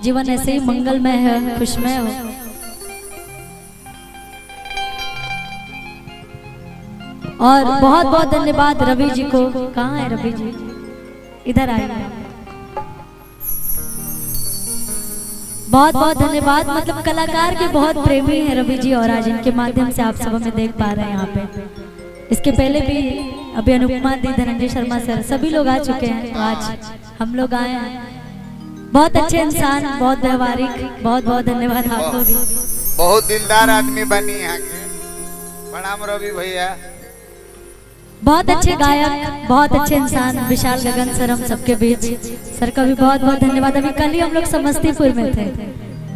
जीवन ऐसे ही मंगलमय है, खुशमय हो। और बहुत बहुत धन्यवाद रवि जी को। कहाँ है रवि जी? इधर आए। बहुत बहुत धन्यवाद। मतलब कलाकार के बहुत प्रेमी हैं रवि जी, और आज इनके माध्यम से आप सब हमें देख पा रहे हैं यहाँ पे। इसके पहले भी अभी अनुपमा दी, धनंजय शर्मा सर, सभी लोग आ चुके हैं। तो आज हम लोग आए हैं। बहुत अच्छे इंसान, बहुत व्यवहारिक। बहुत बहुत धन्यवाद आपको भी। बहुत दिलदार आदमी बनी यहाँ के। प्रणाम रवि भैया। बहुत अच्छे गायक, बहुत अच्छे इंसान, विशाल गगन सर हम सबके बीच। सर का भी बहुत बहुत धन्यवाद। अभी कल ही हम लोग समस्तीपुर में थे।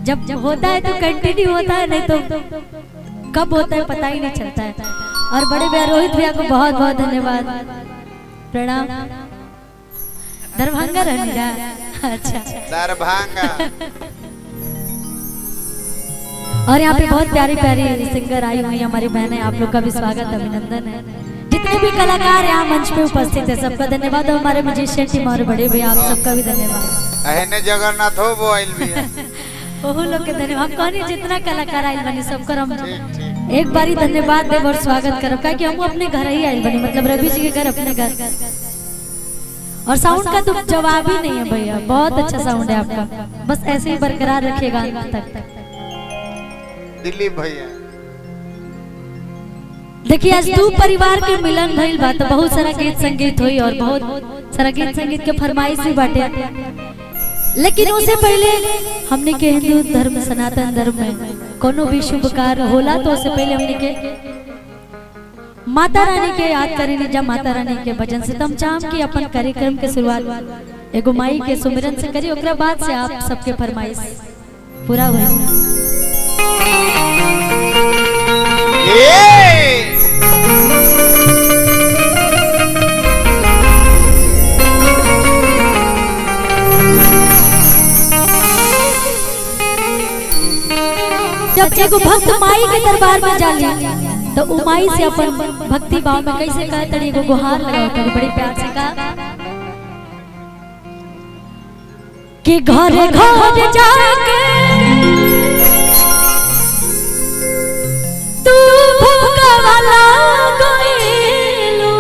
जब होता है तो कंटिन्यू होता है, नहीं तो कब होता है पता ही नहीं चलता है। और बड़े भैया रोहित भैया को बहुत बहुत धन्यवाद, प्रणाम। दरभंगा रहने जा। अच्छा, दरभंगा। और यहाँ पे बहुत प्यारी प्यारी सिंगर आई हुई हमारी बहनें, आप लोग का भी स्वागत, अभिनंदन है। जितने भी कलाकार यहाँ मंच पे उपस्थित है सबका धन्यवाद। और हमारे म्यूजिशियन टीम और बड़े भैया आप सबका भी धन्यवाद। अहने जगन्नाथ हो वो आइल भी है। ओहो लोग के धन्यवाद। हम कहनी जितना कलाकार आइल बनी सबको हम एक बारी धन्यवाद देव और स्वागत करब, क्या कि हम अपने घर ही आइल बनी। मतलब रवि जी के घर, अपने घर। और साउंड का तो जवाब ही नहीं है भैया, बहुत अच्छा साउंड है आपका। बस ऐसे ही बरकरार रखिएगा अंत तक। दिलीप भैया देखिए आज दो परिवार के मिलन भइल बा, तो बहुत सारा गीत संगीत हुई और बहुत सारा गीत संगीत के फरमाइश भी बाटे। लेकिन उससे पहले हमने के हिंदू धर्म, सनातन धर्म में कोनो भी शुभ कार्य होला तो उससे पहले हमने के माता रानी के याद करेंगे। जब माता रानी के भजन से तम चाम की अपन कार्यक्रम के शुरुआत एगो माई के सुमिरन से करिए, ओकरा बाद से आप सबके फरमाइश पूरा हुई। जब एगो भक्त माई के दरबार में जाली तो उ माई से अपन भक्ति भाव में कैसे कहे तड़ी एगो गुहार लगाओ तड़ी, बड़ी प्यार से कहा कि घरे घर जाके तू भूखवाला गइलू,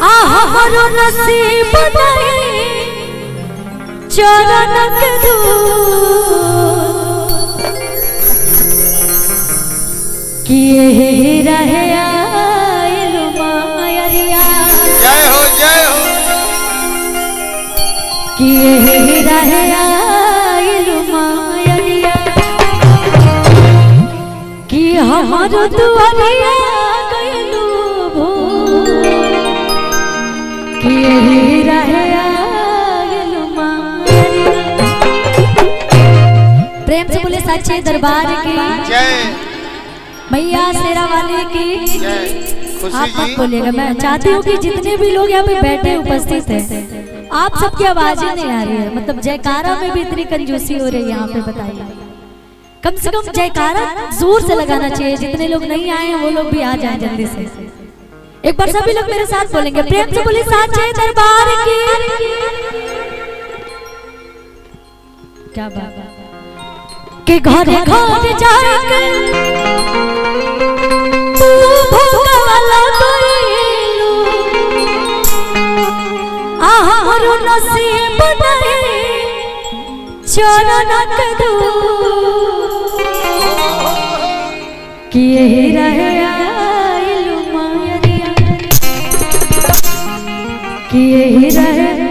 आहा हरो नसीब नहीं चरणक किए रहे आइलु मायरिया। जय हो जय हो। किए रहे आइलु मायरिया कि हमर दुआरिया गइलु भूल, किए रहे प्रेम से बोले सच्चे दरबार की जय, मैया शेरा वाली की जय। आप मत बोलिएगा, मैं चाहती हूँ कि जितने भी लोग यहाँ पे बैठे उपस्थित हैं आप सबकी आवाजें नहीं आ रही है। मतलब जयकारा में भी इतनी कंजूसी हो रही है यहाँ पे, बताइए। कम से कम जयकारा जोर से लगाना चाहिए। जितने लोग नहीं आए हैं वो लोग भी आ जाएं जल्दी से। एक बार सभी लोग मेरे साथ बोलेंगे, प्रेम से बोले सच्चे दरबार की। क्या बात कि घर घर जाके तू भूखवाला गइलू, आहा हरो नसीब नहीं चरणक धूल, किए रहे आइलु मायरिया, किए रहे